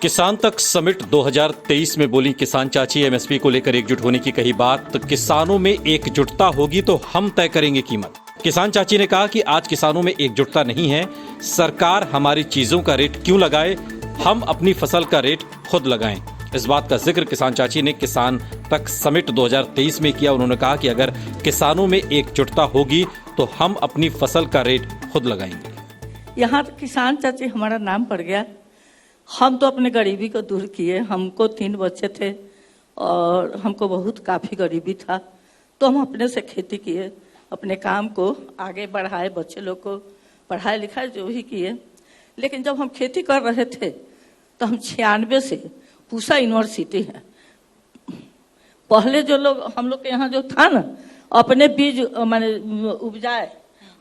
किसान तक समिट 2023 में बोली किसान चाची। एमएसपी को लेकर एकजुट होने की कही बात। तो किसानों में एकजुटता होगी तो हम तय करेंगे कीमत। किसान चाची ने कहा कि आज किसानों में एकजुटता नहीं है। सरकार हमारी चीजों का रेट क्यों लगाए, हम अपनी फसल का रेट खुद लगाएं। इस बात का जिक्र किसान चाची ने किसान तक समिट 2023 में किया। उन्होंने कहा कि अगर किसानों में एकजुटता होगी तो हम अपनी फसल का रेट खुद लगाएंगे। यहाँ तो किसान चाची हमारा नाम पड़ गया। हम तो अपने गरीबी को दूर किए। हमको 3 बच्चे थे और हमको बहुत काफ़ी गरीबी था, तो हम अपने से खेती किए, अपने काम को आगे बढ़ाए, बच्चे लोग को पढ़ाए लिखाए जो भी किए। लेकिन जब हम खेती कर रहे थे तो हम 96 से पूसा यूनिवर्सिटी है, पहले जो लोग हम लोग के यहाँ जो था ना, अपने बीज माने उपजाए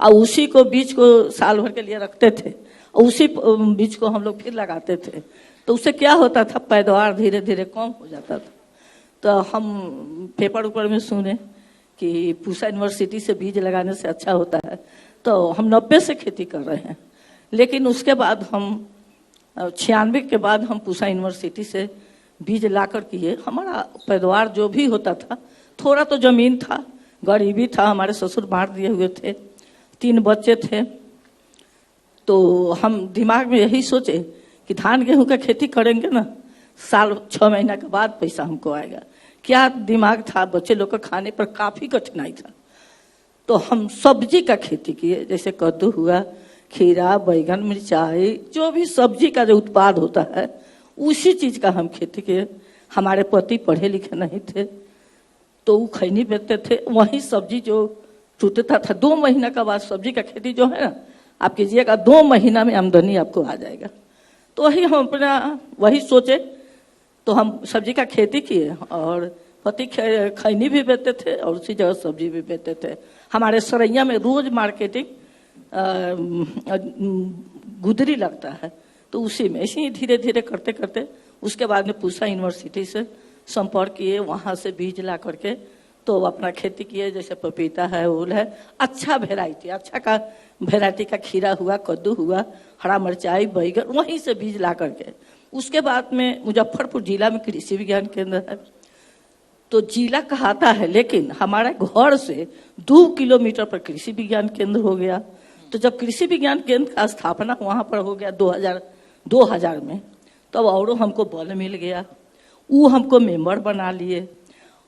और उसी को बीज को साल भर के लिए रखते थे, उसी बीज को हम लोग फिर लगाते थे। तो उससे क्या होता था, पैदावार धीरे धीरे कम हो जाता था। तो हम पेपर ऊपर में सुने कि पूसा यूनिवर्सिटी से बीज लगाने से अच्छा होता है, तो हम 90 से खेती कर रहे हैं। लेकिन उसके बाद हम 96 के बाद हम पूसा यूनिवर्सिटी से बीज लाकर किए। हमारा पैदावार जो भी होता था, थोड़ा तो जमीन था, गरीबी था, हमारे ससुर बांट दिए हुए थे, 3 बच्चे थे। तो हम दिमाग में यही सोचे कि धान गेहूं का खेती करेंगे ना, साल 6 महीना के बाद पैसा हमको आएगा। क्या दिमाग था, बच्चे लोग को खाने पर काफी कठिनाई था। तो हम सब्जी का खेती किए, जैसे कद्दू हुआ, खीरा, बैगन, मिर्चाई, जो भी सब्जी का जो उत्पाद होता है उसी चीज का हम खेती किए। हमारे पति पढ़े लिखे नहीं थे, तो वो खैनी बेचते थे, वही सब्जी जो टूटता था 2 महीना का बाद सब्जी का खेती जो है ना, आप कीजिएगा 2 महीना में आमदनी आपको आ जाएगा। तो वही हम अपना वही सोचे, तो हम सब्जी का खेती किए और पति खैनी भी बेचते थे और उसी जगह सब्जी भी बेचते थे। हमारे सरैया में रोज मार्केटिंग गुदरी लगता है, तो उसी में ऐसे ही धीरे धीरे करते करते उसके बाद में पूसा यूनिवर्सिटी से संपर्क किए, वहां से बीज ला करके तो अपना खेती किए। जैसे पपीता है, ओल है, अच्छा वेराइटी, अच्छा का वेराइटी का खीरा हुआ, कद्दू हुआ, हरा मिर्चाई, बैगन, वहीं से बीज ला करके। उसके बाद में मुजफ्फरपुर जिला में कृषि विज्ञान केंद्र है, तो जिला कहता है लेकिन हमारे घर से 2 किलोमीटर पर कृषि विज्ञान केंद्र हो गया। तो जब कृषि विज्ञान केंद्र का स्थापना वहां पर हो गया 2000 में, तब और हमको बल मिल गया, वो हमको मेंबर बना लिए।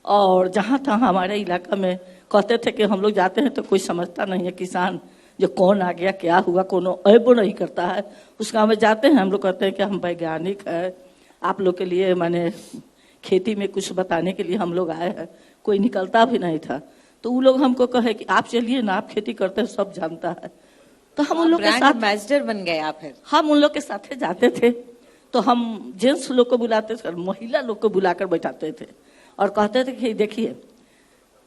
और जहाँ तहाँ हमारे इलाका में कहते थे कि हम लोग जाते हैं तो कोई समझता नहीं है किसान, जो कौन आ गया, क्या हुआ, कोनो ऐब नहीं करता है। उस गाँव में जाते हैं, हम लोग कहते हैं कि हम वैज्ञानिक है, आप लोग के लिए माने खेती में कुछ बताने के लिए हम लोग आए हैं। कोई निकलता भी नहीं था, तो वो लोग हमको कहे कि आप चलिए ना, आप खेती करते हैं, सब जानता है। तो हम उन लोग के साथ एम्बेसडर बन गए आप। फिर हम उन लोग के साथ जाते थे, तो हम जेंट्स लोग को बुलाते थे और महिला लोग को बुलाकर बैठाते थे और कहते थे कि देखिए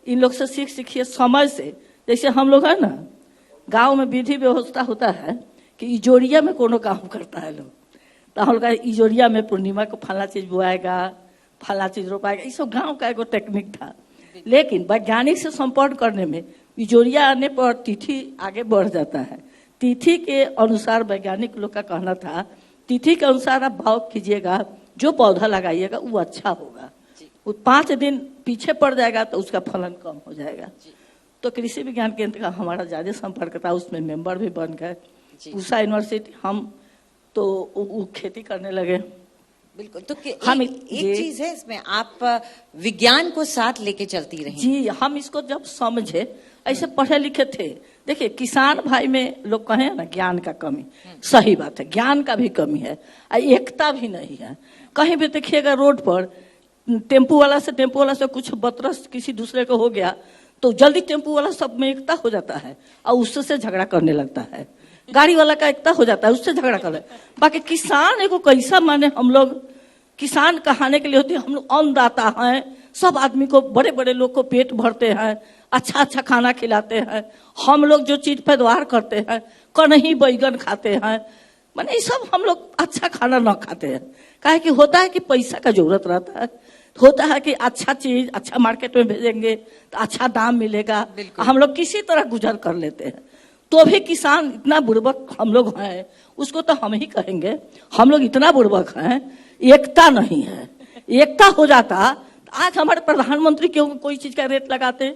इन लोग से सीखिए समय से। जैसे हम लोग है ना, गांव में विधि व्यवस्था होता है कि इजोरिया में कोनो काम करता है लोग, तो हम लोग इजोरिया में पूर्णिमा को फला चीज बोआएगा, फला चीज रोपाएगा, ये सब गाँव का एगो टेक्निक था। लेकिन वैज्ञानिक से संपर्क करने में इजोरिया आने पर तिथि आगे बढ़ जाता है। तिथि के अनुसार वैज्ञानिक लोग का कहना था, तिथि के अनुसार आप भाव कीजिएगा, जो पौधा लगाइएगा वो अच्छा होगा। वो 5 दिन पीछे पड़ जाएगा तो उसका फलन कम हो जाएगा। तो कृषि विज्ञान केंद्र का हमारा ज्यादा संपर्क था, उसमें मेंबर भी बन गए। पूसा यूनिवर्सिटी हम तो खेती करने लगे। बिल्कुल। तो हम एक चीज है इसमें, आप विज्ञान को साथ लेके चलती रही। जी, हम इसको जब समझे, ऐसे पढ़े लिखे थे। देखिए किसान भाई में लोग कहे ना ज्ञान का कमी, सही बात है, ज्ञान का भी कमी है, एकता भी नहीं है। कहीं भी देखिएगा रोड पर टेम्पू वाला से कुछ बतरस किसी दूसरे को हो गया तो जल्दी टेम्पू वाला सब में एकता हो जाता है और उससे झगड़ा करने लगता है। गाड़ी वाला का एकता हो जाता है, उससे झगड़ा कर ले। बाकी किसान एगो कैसा माने, हम लोग किसान कहाने के लिए होते हैं, हम लोग अन्नदाता हैं, सब आदमी को, बड़े बड़े लोग को पेट भरते हैं, अच्छा अच्छा खाना खिलाते हैं। हम लोग जो चीज पैदावार करते हैं, कनही बैगन खाते हैं, माने ये सब हम लोग अच्छा खाना न खाते हैं। काहे कि होता है कि पैसा का जरूरत रहता है, होता है कि अच्छा चीज अच्छा मार्केट में भेजेंगे तो अच्छा दाम मिलेगा, हम लोग किसी तरह गुजर कर लेते हैं। तो भी किसान इतना बुर्बक हम लोग हैं, उसको तो हम ही कहेंगे, हम लोग इतना बुर्बक हैं एकता नहीं है। एकता हो जाता तो आज हमारे प्रधानमंत्री क्यों कोई चीज का रेट लगाते,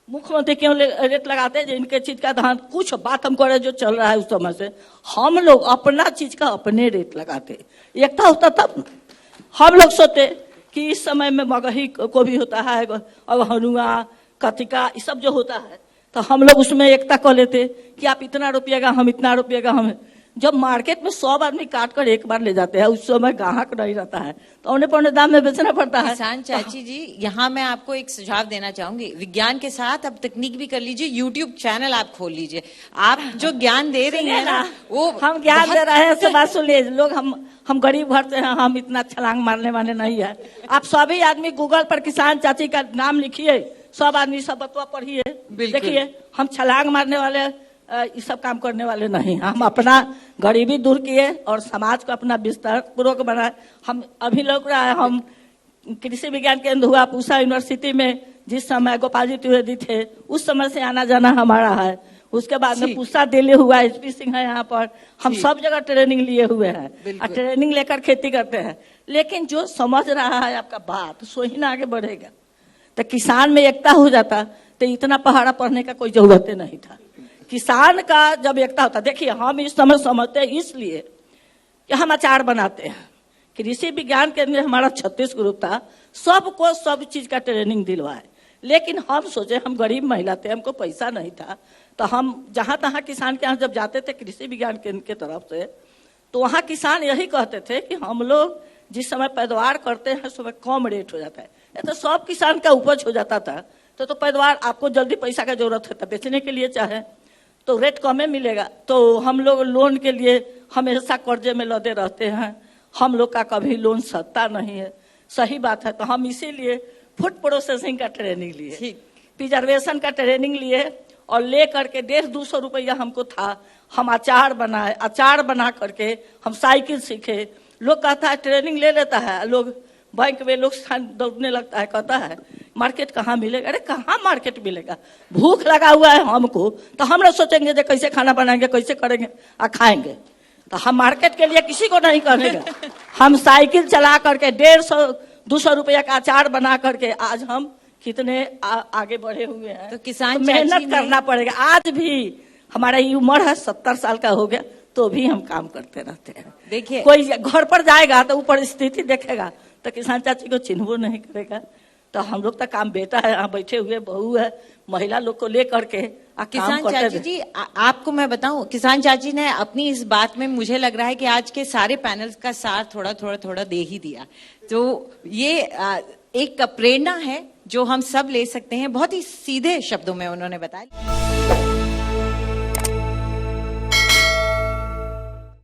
मुख्यमंत्री क्यों रेट लगाते हैं जिनके चीज का धान कुछ बात हम करे जो चल रहा है उस समय से हम लोग अपना चीज का अपने रेट लगाते। एकता होता तब हम लोग सोचते कि इस समय में मगही को भी होता है और हनुआ कतिका ये सब जो होता है तो हम लोग उसमें एकता कर लेते कि आप इतना रुपये का हम इतना रुपये का हम। जब मार्केट में 100 आदमी काट कर एक बार ले जाते हैं उस समय ग्राहक नहीं रहता है तो औने पौने दाम में बेचना पड़ता है। किसान चाची जी, यहाँ मैं आपको एक सुझाव देना चाहूंगी, विज्ञान के साथ अब तकनीक भी कर लीजिए, यूट्यूब चैनल आप खोल लीजिए। आप जो ज्ञान दे रही हैं ना वो हम ज्ञान दे रहे हैं, सब बात सुन लीजिए। लोग हम गरीब घर से हैं, हम इतना छलांग मारने वाले नहीं है। आप सभी आदमी गूगल पर किसान चाची का नाम लिखिए, सब आदमी सब बतवा पढ़िए, देखिए हम छलांग मारने वाले ये सब काम करने वाले नहीं। हम अपना गरीबी दूर किए और समाज को अपना विस्तार पूर्वक बनाए। हम अभी लोग रहा है, हम कृषि विज्ञान केंद्र हुआ पूसा यूनिवर्सिटी में जिस समय गोपाल जी त्रिवेदी थे उस समय से आना जाना हमारा है। उसके बाद में पूसा दिल्ली हुआ, एचपी सिंह है यहाँ पर, हम सब जगह ट्रेनिंग लिए हुए हैं और ट्रेनिंग लेकर खेती करते हैं। लेकिन जो समझ रहा है आपका बात सो ही ना आगे बढ़ेगा। तो किसान में एकता हो जाता तो इतना पहाड़ा पढ़ने का कोई जरूरत नहीं था। किसान का जब एकता होता, देखिए हम इस समय समझते हैं इसलिए कि हम अचार बनाते हैं। कृषि विज्ञान केंद्र में हमारा 36 ग्रुप था, सबको सब चीज का ट्रेनिंग दिलवाए। लेकिन हम सोचे हम गरीब महिला थे, हमको पैसा नहीं था, तो हम जहां तहां किसान के यहाँ जब जाते थे कृषि विज्ञान केंद्र की तरफ से तो वहां किसान यही कहते थे कि हम लोग जिस समय पैदावार करते हैं उस समय कम रेट हो जाता है। तो सब किसान का उपज हो जाता था तो पैदावार आपको जल्दी पैसा का जरूरत है तो बेचने के लिए चाहे तो रेट कम मिलेगा। तो हम लोग लोन के लिए हमेशा कर्जे में लदे रहते हैं, हम लोग का कभी लोन सस्ता नहीं है। सही बात है। तो हम इसीलिए फूड प्रोसेसिंग का ट्रेनिंग लिए, प्रिजर्वेशन का ट्रेनिंग लिए और ले करके 150-200 रुपया हमको था। हम अचार बनाए, अचार बना करके हम साइकिल सीखे। लोग कहता है ट्रेनिंग ले लेता है, लोग बैंक में लोग दौड़ने लगता है, कहता है मार्केट कहाँ मिलेगा। अरे कहाँ मार्केट मिलेगा, भूख लगा हुआ है हमको तो हम लोग सोचेंगे जो कैसे खाना बनाएंगे कैसे करेंगे और खाएंगे। तो हम मार्केट के लिए किसी को नहीं करेंगे। हम साइकिल चला करके 150-200 रुपया का अचार बना करके आज हम कितने आगे बढ़े हुए हैं। तो किसान मेहनत करना पड़ेगा। आज भी हमारा ये उम्र है 70 साल का हो गया तो भी हम काम करते रहते हैं। देखिए कोई घर पर जाएगा तो ऊपर स्थिति देखेगा तो किसान चाची को चिन्हबो नहीं करेगा। तो हम लोग का काम बेटा है, यहाँ बैठे हुए बहू है, महिला लोग को लेकर के किसान चाची जी आपको मैं बताऊं, किसान चाची ने अपनी इस बात में मुझे लग रहा है कि आज के सारे पैनल्स का सार थोड़ा दे ही दिया। तो ये एक प्रेरणा है जो हम सब ले सकते हैं। बहुत ही सीधे शब्दों में उन्होंने बताया।